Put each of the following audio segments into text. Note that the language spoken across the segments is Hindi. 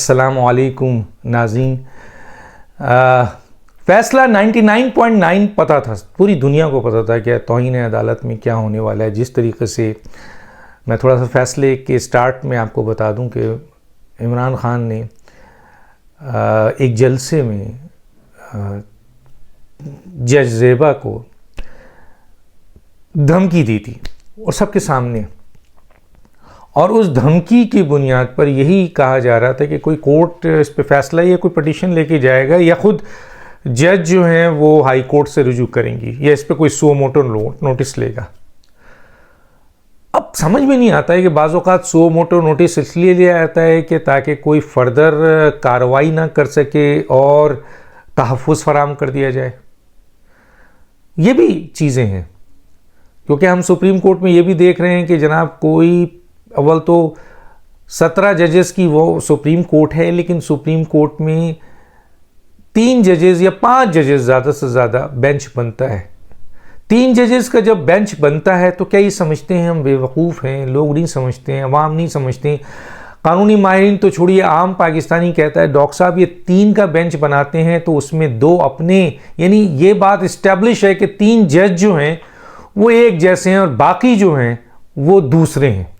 अस्सलामु अलैकुम नाज़रीन। फ़ैसला 99.9 पता था, पूरी दुनिया को पता था कि तौहीन अदालत में क्या होने वाला है। जिस तरीके से मैं थोड़ा सा फ़ैसले के स्टार्ट में आपको बता दूं कि इमरान ख़ान ने एक जलसे में जज ज़ेबा को धमकी दी थी और सबके सामने, और उस धमकी की बुनियाद पर यही कहा जा रहा था कि कोई कोर्ट इस पे फैसला या कोई पटिशन लेके जाएगा या ख़ुद जज जो हैं वो हाई कोर्ट से रुजू करेंगी या इस पे कोई सो मोटो नोटिस लेगा। अब समझ में नहीं आता है कि बाज़ औक़ात सो मोटो नोटिस इसलिए लिया जाता है कि ताकि कोई फर्दर कार्रवाई ना कर सके और तहफ़्फ़ुज़ फराहम कर दिया जाए। ये भी चीज़ें हैं, क्योंकि हम सुप्रीम कोर्ट में ये भी देख रहे हैं कि जनाब कोई अव्वल तो 17 जजेस की वो सुप्रीम कोर्ट है, लेकिन सुप्रीम कोर्ट में 3 जजेस या 5 जजेस ज़्यादा से ज़्यादा बेंच बनता है। 3 जजेस का जब बेंच बनता है तो क्या ये समझते हैं हम बेवकूफ़ हैं? लोग नहीं समझते हैं, अवाम नहीं समझते। कानूनी माहिरीन तो छोड़िए, आम पाकिस्तानी कहता है डॉक्टर साहब ये 3 का बेंच बनाते हैं तो उसमें 2 अपने, यानी ये बात इस्टेब्लिश है कि 3 जज जो हैं वो एक जैसे हैं और बाकी जो हैं वो दूसरे हैं।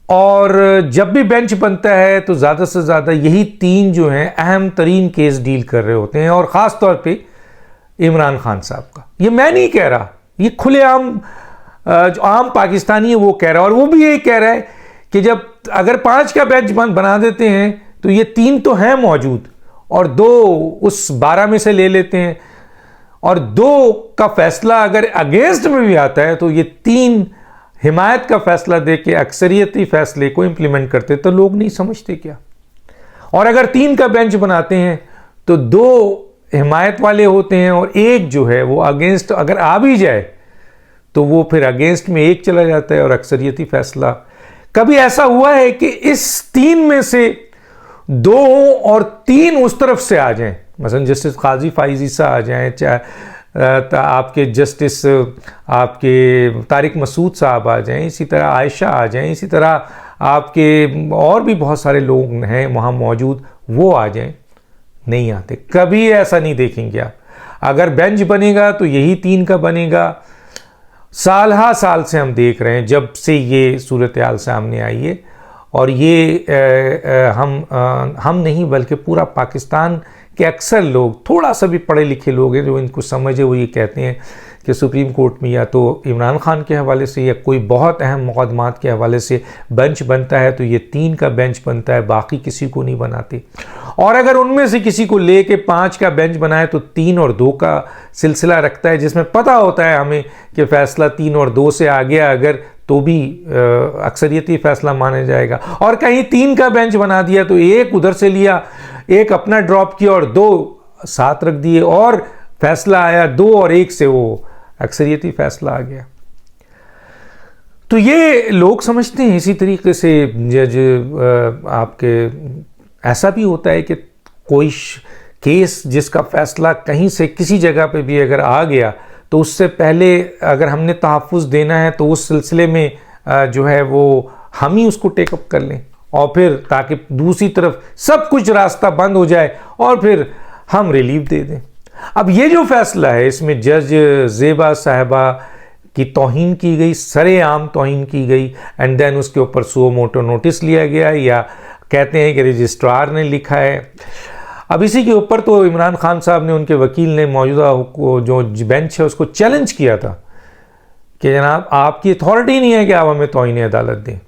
और जब भी बेंच बनता है तो ज़्यादा से ज़्यादा यही 3 जो हैं अहम तरीन केस डील कर रहे होते हैं, और ख़ास तौर पे इमरान खान साहब का। ये मैं नहीं कह रहा, ये खुलेआम जो आम पाकिस्तानी है वो कह रहा है, और वो भी ये कह रहा है कि जब अगर 5 का बेंच बना देते हैं तो ये 3 तो हैं मौजूद और 2 उस 12 में से ले लेते हैं, और 2 का फैसला अगर अगेंस्ट में भी आता है तो ये 3 हिमायत का फैसला दे के अक्सरियती फैसले को इंप्लीमेंट करते। तो लोग नहीं समझते क्या? और अगर 3 का बेंच बनाते हैं तो 2 हिमायत वाले होते हैं और 1 जो है वो अगेंस्ट अगर आ भी जाए तो वो फिर अगेंस्ट में 1 चला जाता है और अक्सरियती फैसला। कभी ऐसा हुआ है कि इस 3 में से 2 और 3 उस तरफ से आ जाएं, मसलन जस्टिस काजी फाइज ईसा आ जाएं, चाहे आपके जस्टिस आपके तारिक मसूद साहब आ जाएं, इसी तरह आयशा आ जाएं, इसी तरह आपके और भी बहुत सारे लोग हैं वहाँ मौजूद, वो आ जाएं, नहीं आते। कभी ऐसा नहीं देखेंगे आप। अगर बेंच बनेगा तो यही 3 का बनेगा। साल से हम देख रहे हैं जब से ये सूरत हाल सामने आई है, और ये हम नहीं बल्कि पूरा पाकिस्तान कि अक्सर लोग, थोड़ा सा भी पढ़े लिखे लोग हैं जो इनको समझे, वो ये कहते हैं कि सुप्रीम कोर्ट में या तो इमरान खान के हवाले से या कोई बहुत अहम मुकदमात के हवाले से बेंच बनता है तो ये 3 का बेंच बनता है, बाकी किसी को नहीं बनाते। और अगर उनमें से किसी को ले के 5 का बेंच बनाए तो 3 और 2 का सिलसिला रखता है, जिसमें पता होता है हमें कि फ़ैसला 3 और 2 से आ गया अगर तो भी अक्सरियती फ़ैसला माना जाएगा। और कहीं 3 का बेंच बना दिया तो 1 उधर से लिया, 1 अपना ड्रॉप किया और 2 साथ रख दिए, और फैसला आया 2 और 1 से वो अक्सरियती फैसला आ गया। तो ये लोग समझते हैं। इसी तरीके से जज आपके ऐसा भी होता है कि कोई केस जिसका फैसला कहीं से किसी जगह पे भी अगर आ गया तो उससे पहले अगर हमने तहफ़्फ़ुज़ देना है तो उस सिलसिले में जो है वो हम ही उसको टेकअप कर लें, और फिर ताकि दूसरी तरफ सब कुछ रास्ता बंद हो जाए और फिर हम रिलीफ दे दें। अब ये जो फैसला है इसमें जज ज़ेबा साहिबा की तौहीन की गई, सरेआम तौहीन की गई, एंड देन उसके ऊपर सो मोटो नोटिस लिया गया, या कहते हैं कि रजिस्ट्रार ने लिखा है। अब इसी के ऊपर तो इमरान खान साहब ने, उनके वकील ने मौजूदा जो बेंच है उसको चैलेंज किया था कि जनाब आपकी अथॉरिटी नहीं है कि आप हमें तौहीन अदालत दें,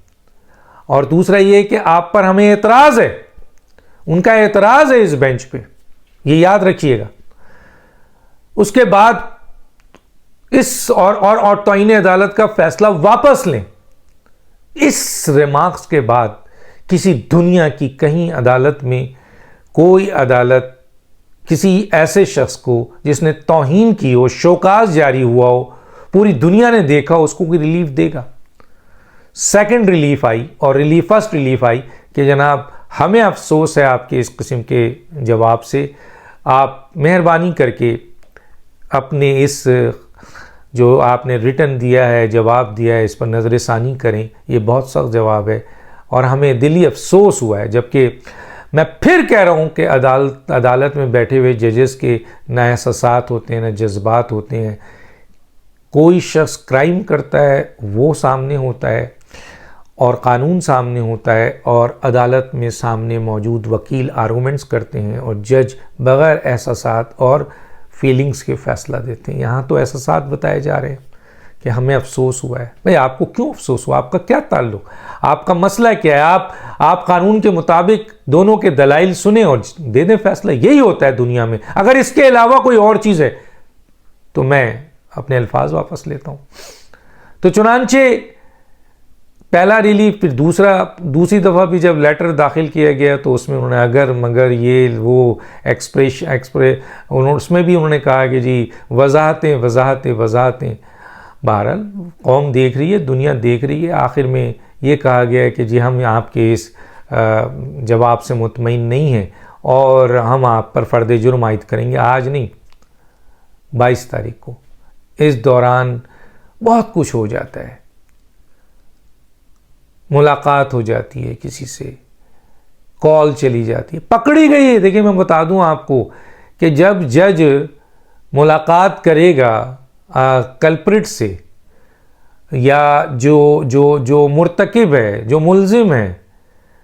और दूसरा ये कि आप पर हमें एतराज़ है, उनका एतराज़ है इस बेंच पे, ये याद रखिएगा। उसके बाद इस और तौहीन अदालत का फैसला वापस लें। इस रिमार्क्स के बाद किसी दुनिया की कहीं अदालत में कोई अदालत किसी ऐसे शख्स को जिसने तौहीन की हो, शोकाज जारी हुआ हो, पूरी दुनिया ने देखा हो, उसको कोई रिलीफ देगा? सेकंड रिलीफ आई और फर्स्ट रिलीफ आई कि जनाब हमें अफसोस है आपके इस किस्म के जवाब से, आप मेहरबानी करके अपने इस जो आपने रिटर्न दिया है, जवाब दिया है, इस पर नज़र षानी करें। ये बहुत सख्त जवाब है, और हमें दिली अफसोस हुआ है। जबकि मैं फिर कह रहा हूँ कि अदालत में बैठे हुए जजेस के न एहसासात होते हैं, न जज्बात होते हैं। कोई शख्स क्राइम करता है वो सामने होता है और कानून सामने होता है और अदालत में सामने मौजूद वकील आर्गूमेंट्स करते हैं और जज बग़ैर एहसासात और फीलिंग्स के फ़ैसला देते हैं। यहाँ तो एहसासात बताए जा रहे हैं कि हमें अफसोस हुआ है। भाई आपको क्यों अफसोस हुआ? आपका क्या ताल्लुक? आपका मसला क्या है? आप कानून के मुताबिक दोनों के दलाइल सुने और दे दें फैसला। यही होता है दुनिया में। अगर इसके अलावा कोई और चीज़ है तो मैं अपने अल्फाज वापस लेता हूँ। तो चुनांचे पहला रिलीफ, फिर दूसरी दफ़ा भी जब लेटर दाखिल किया गया तो उसमें उन्होंने अगर मगर ये वो उसमें भी उन्होंने कहा कि जी वजाहतें। बहरहाल कौम देख रही है, दुनिया देख रही है। आखिर में ये कहा गया है कि जी हम आपके इस जवाब से मुतमईन नहीं हैं और हम आप पर फ़र्द जुर्म आयद करेंगे। आज नहीं, 22 तारीख को। इस दौरान बहुत कुछ हो जाता है। मुलाकात हो जाती है किसी से, कॉल चली जाती है, पकड़ी गई है। देखिए मैं बता दूं आपको कि जब जज मुलाकात करेगा कल्प्रिट से या जो मुर्तकिब है, जो मुल्जिम है,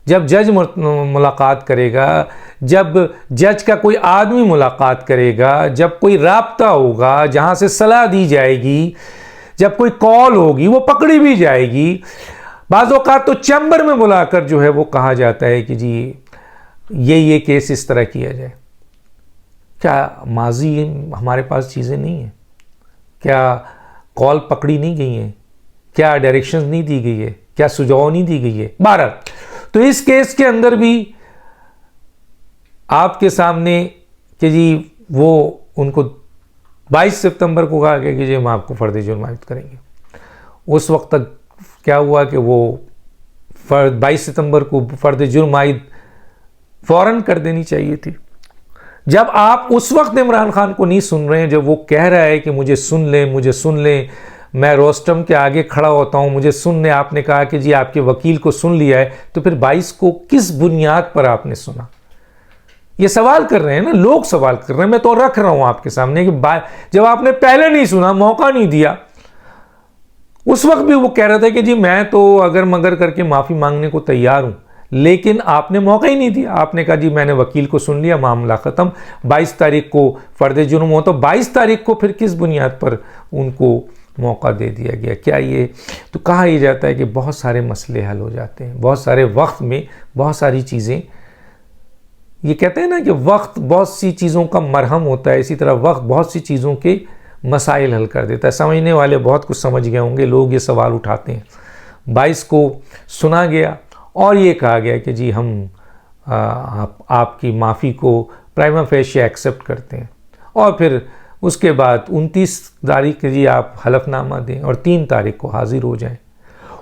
जब जज मुलाकात करेगा, जब जज का कोई आदमी मुलाकात करेगा, जब कोई राब्ता होगा जहाँ से सलाह दी जाएगी, जब कोई कॉल होगी, वो पकड़ी भी जाएगी। बाज़ औक़ात तो चैम्बर में बुलाकर जो है वो कहा जाता है कि जी ये केस इस तरह किया जाए। क्या माजी हमारे पास चीज़ें नहीं हैं? क्या कॉल पकड़ी नहीं गई हैं? क्या डायरेक्शंस नहीं दी गई है? क्या सुझाव नहीं दी गई है? 12 तो इस केस के अंदर भी आपके सामने कि जी वो उनको 22 सितंबर को कहा गया कि जी हम आपको फ़र्द जुर्म आयद करेंगे। उस वक्त तक क्या हुआ कि वो 22 सितंबर को फ़र्द जुर्म आयद फ़ौरन कर देनी चाहिए थी। जब आप उस वक्त इमरान खान को नहीं सुन रहे हैं, जब वो कह रहा है कि मुझे सुन लें, मैं रोस्टम के आगे खड़ा होता हूं, मुझे सुन लें, आपने कहा कि जी आपके वकील को सुन लिया है, तो फिर 22 को किस बुनियाद पर आपने सुना? ये सवाल कर रहे हैं ना, लोग सवाल कर रहे हैं। मैं तो रख रहा हूं आपके सामने कि जब आपने पहले नहीं सुना, मौका नहीं दिया, उस वक्त भी वो कह रहा था कि जी मैं तो अगर मगर करके माफ़ी मांगने को तैयार हूं, लेकिन आपने मौका ही नहीं दिया। आपने कहा जी मैंने वकील को सुन लिया, मामला ख़त्म। 22 तारीख को फ़र्द जुर्म हो, तो 22 तारीख को फिर किस बुनियाद पर उनको मौका दे दिया गया? क्या ये तो कहा ही जाता है कि बहुत सारे मसले हल हो जाते हैं, बहुत सारे वक्त में बहुत सारी चीज़ें। ये कहते हैं ना कि वक्त बहुत सी चीज़ों का मरहम होता है, इसी तरह वक्त बहुत सी चीज़ों के मसाइल हल कर देता है। समझने वाले बहुत कुछ समझ गए होंगे। लोग ये सवाल उठाते हैं। 22 को सुना गया और ये कहा गया कि जी हम आपकी माफ़ी को प्राइमा फेशिया एक्सेप्ट करते हैं, और फिर उसके बाद 29 तारीख के जी आप हलफनामा दें और 3 तारीख को हाजिर हो जाएं।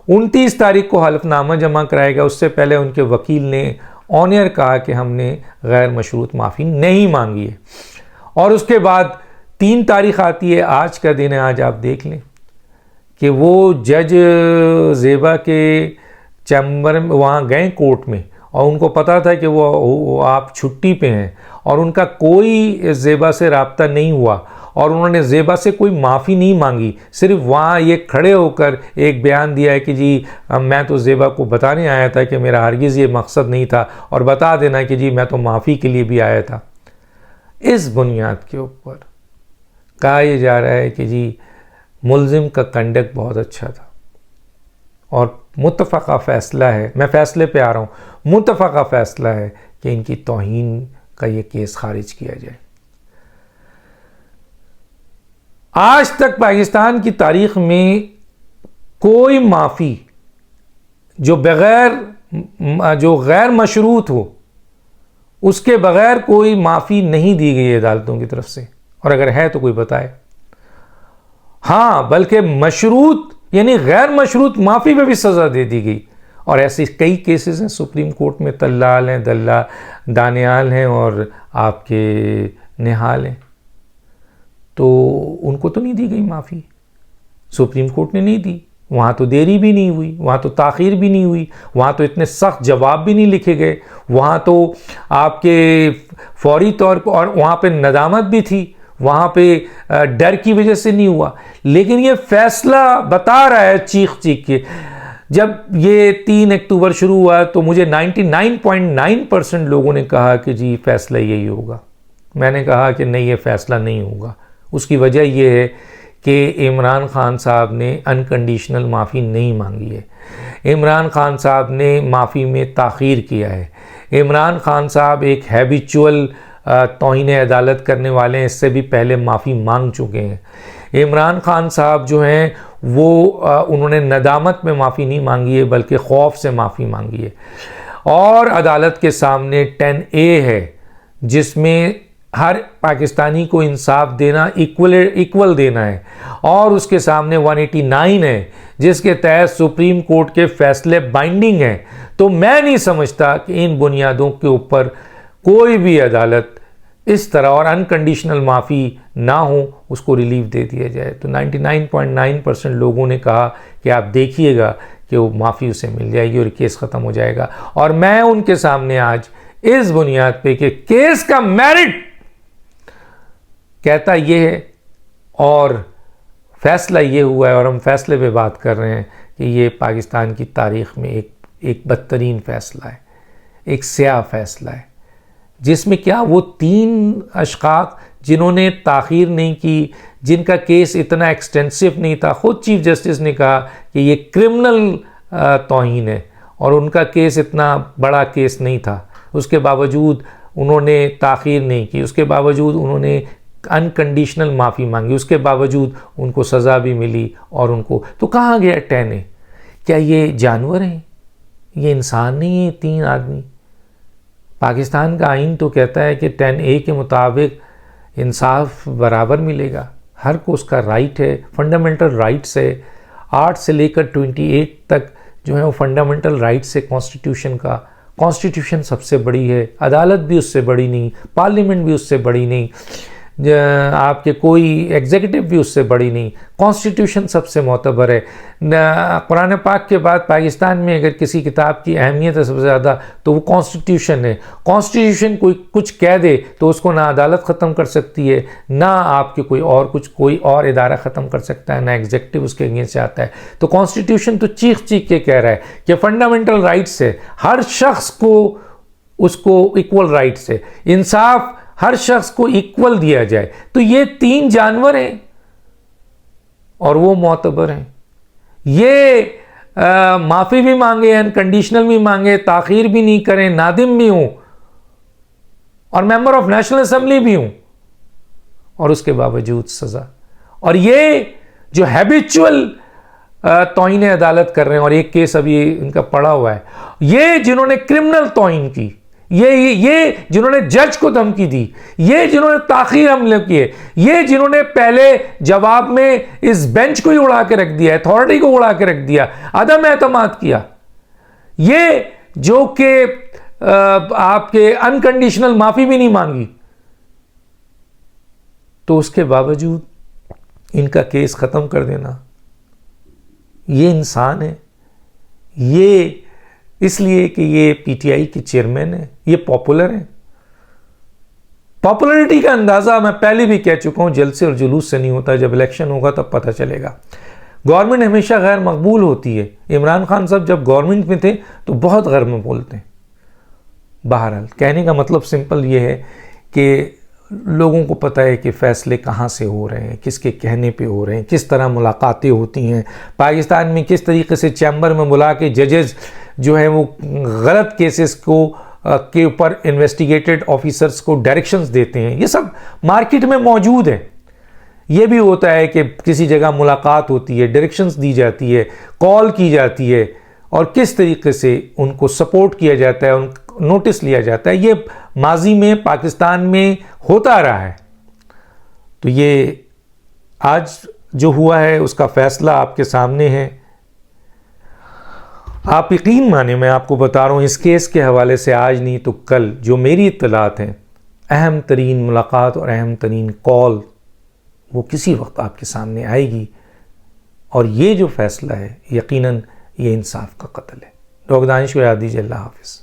29 तारीख को हलफनामा जमा कराएगा। उससे पहले उनके वकील ने ऑन एयर कहा कि हमने गैर मशरूत माफ़ी नहीं मांगी है। और उसके बाद 3 तारीख आती है, आज का दिन है। आज आप देख लें कि वो जज ज़ेबा के चैम्बर में वहाँ गए कोर्ट में, और उनको पता था कि वो आप छुट्टी पे हैं और उनका कोई ज़ेबा से राब्ता नहीं हुआ और उन्होंने ज़ेबा से कोई माफ़ी नहीं मांगी। सिर्फ वहाँ ये खड़े होकर एक बयान दिया है कि जी मैं तो ज़ेबा को बताने आया था कि मेरा हरगिज़ ये मकसद नहीं था, और बता देना कि जी मैं तो माफ़ी के लिए भी आया था। इस बुनियाद के ऊपर कहा यह जा रहा है कि जी मुल्ज़िम का कंडक्ट बहुत अच्छा था और मुत्तफ़क़ा फ़ैसला है, मैं फ़ैसले पे आ रहा हूँ, मुत्तफ़क़ा फ़ैसला है कि इनकी तौहीन का ये केस खारिज किया जाए। आज तक पाकिस्तान की तारीख़ में कोई माफ़ी जो गैर मशरूत हो, उसके बग़ैर कोई माफ़ी नहीं दी गई अदालतों की तरफ से, और अगर है तो कोई बताए। हाँ, बल्कि मशरूत यानी गैर मशरूत माफ़ी में भी सज़ा दे दी गई, और ऐसे कई केसेस हैं सुप्रीम कोर्ट में। तल्लाल हैं, दानियाल हैं और आपके निहाल हैं, तो उनको तो नहीं दी गई माफ़ी, सुप्रीम कोर्ट ने नहीं दी, वहाँ तो देरी भी नहीं हुई, वहाँ तो ताख़ीर भी नहीं हुई, वहाँ तो इतने सख्त जवाब भी नहीं लिखे गए, वहाँ तो आपके फौरी तौर पर, और वहाँ पे नदामत भी थी, वहाँ पे डर की वजह से नहीं हुआ। लेकिन ये फैसला बता रहा है चीख चीख के, जब ये 3 अक्टूबर शुरू हुआ तो मुझे 99.9% लोगों ने कहा कि जी फैसला यही होगा। मैंने कहा कि नहीं, ये फैसला नहीं होगा। उसकी वजह यह है कि इमरान खान साहब ने अनकंडीशनल माफ़ी नहीं मांगी है, इमरान खान साहब ने माफ़ी में ताख़ीर किया है, इमरान खान साहब एक हैबिचुअल तौहीन अदालत करने वाले हैं, इससे भी पहले माफ़ी मांग चुके हैं। इमरान खान साहब जो हैं वो उन्होंने नदामत में माफ़ी नहीं मांगी है बल्कि खौफ से माफ़ी मांगी है। और अदालत के सामने 10A है जिसमें हर पाकिस्तानी को इंसाफ देना इक्वल देना है, और उसके सामने 189 है जिसके तहत सुप्रीम कोर्ट के फैसले बाइंडिंग हैं। तो मैं नहीं समझता कि इन बुनियादों के ऊपर कोई भी अदालत इस तरह, और अनकंडीशनल माफ़ी ना हो, उसको रिलीफ दे दिया जाए। तो 99.9% लोगों ने कहा कि आप देखिएगा कि वो माफ़ी उसे मिल जाएगी और केस ख़त्म हो जाएगा। और मैं उनके सामने आज इस बुनियाद पे कि केस का मेरिट कहता ये है और फैसला ये हुआ है, और हम फैसले पे बात कर रहे हैं कि ये पाकिस्तान की तारीख़ में एक बदतरीन फ़ैसला है, एक स्याह फ़ैसला है, जिसमें क्या वो 3 अशख़ास जिन्होंने ताख़ीर नहीं की, जिनका केस इतना एक्सटेंसिव नहीं था, ख़ुद चीफ जस्टिस ने कहा कि ये क्रिमिनल तौहीन है, और उनका केस इतना बड़ा केस नहीं था, उसके बावजूद उन्होंने ताख़ीर नहीं की, उसके बावजूद उन्होंने अनकंडीशनल माफ़ी मांगी, उसके बावजूद उनको सज़ा भी मिली। और उनको तो कहाँ गया 10A? क्या ये जानवर हैं? ये इंसान नहीं है 3 आदमी? पाकिस्तान का आइन तो कहता है कि 10A के मुताबिक इंसाफ बराबर मिलेगा, हर को उसका राइट है, फंडामेंटल राइट्स है। 8 से लेकर 28 तक जो है वो फंडामेंटल राइट्स है कॉन्स्टिट्यूशन का। कॉन्स्टिट्यूशन सबसे बड़ी है, अदालत भी उससे बड़ी नहीं, पार्लियामेंट भी उससे बड़ी नहीं, आपके कोई एग्जीक्यूटिव भी उससे बड़ी नहीं, कॉन्स्टिट्यूशन सबसे मोतबर है। कुरान पाक के बाद पाकिस्तान में अगर किसी किताब की अहमियत है सबसे ज़्यादा तो वो कॉन्स्टिट्यूशन है। कॉन्स्टिट्यूशन कोई कुछ कह दे तो उसको ना अदालत ख़त्म कर सकती है, ना आपके कोई और इदारा ख़त्म कर सकता है, ना एग्जीक्यूटिव उसके अगेंस्ट जाता है। तो कॉन्स्टिट्यूशन तो चीख चीख के कह रहा है कि फंडामेंटल राइट्स है, हर शख्स को उसको इक्वल राइट्स है, इंसाफ हर शख्स को इक्वल दिया जाए। तो ये 3 जानवर हैं और वो मोतबर हैं। ये माफ़ी भी मांगे, अनकंडीशनल भी मांगे, ताख़ीर भी नहीं करें, नादिम भी हूं और मेंबर ऑफ नेशनल असेंबली भी हूं, और उसके बावजूद सज़ा। और ये जो हैबिचुअल तौहीन अदालत कर रहे हैं, और एक केस अभी इनका पड़ा हुआ है, ये जिन्होंने क्रिमिनल तौहीन की, ये जिन्होंने जज को धमकी दी, ये जिन्होंने ताख़ीर हमले किए, ये जिन्होंने पहले जवाब में इस बेंच को ही उड़ा के रख दिया, अथॉरिटी को उड़ा के रख दिया, अदम एतमाद किया, ये जो कि आपके अनकंडीशनल माफ़ी भी नहीं मांगी, तो उसके बावजूद इनका केस ख़त्म कर देना, ये इंसान है। ये इसलिए कि ये पीटीआई के चेयरमैन है, ये पॉपुलर हैं। पॉपुलरिटी का अंदाज़ा मैं पहले भी कह चुका हूँ, जलसे और जुलूस से नहीं होता, जब इलेक्शन होगा तब पता चलेगा। गवर्नमेंट हमेशा गैर मकबूल होती है। इमरान खान साहब जब गवर्नमेंट में थे तो बहुत गैर में बोलते हैं। बहरहाल कहने का मतलब सिंपल ये है कि लोगों को पता है कि फ़ैसले कहाँ से हो रहे हैं, किसके कहने पे हो रहे हैं, किस तरह मुलाकातें होती हैं, पाकिस्तान में किस तरीके से चैम्बर में बुला के जजेस जो है वो गलत केसेस को के ऊपर इन्वेस्टिगेटेड ऑफिसर्स को डायरेक्शंस देते हैं। ये सब मार्केट में मौजूद है। ये भी होता है कि किसी जगह मुलाकात होती है, डायरेक्शंस दी जाती है, कॉल की जाती है, और किस तरीके से उनको सपोर्ट किया जाता है, उन नोटिस लिया जाता है। ये माजी में पाकिस्तान में होता रहा है। तो ये आज जो हुआ है उसका फ़ैसला आपके सामने है। आप यकीन माने, मैं आपको बता रहा हूँ, इस केस के हवाले से आज नहीं तो कल जो मेरी इत्तलात हैं, अहम तरीन मुलाकात और अहम तरीन कॉल वो किसी वक्त आपके सामने आएगी। और ये जो फैसला है यकीनन ये इंसाफ का कत्ल है। डॉक्टर दानिश को याद दीजिए। अल्लाह हाफिज़।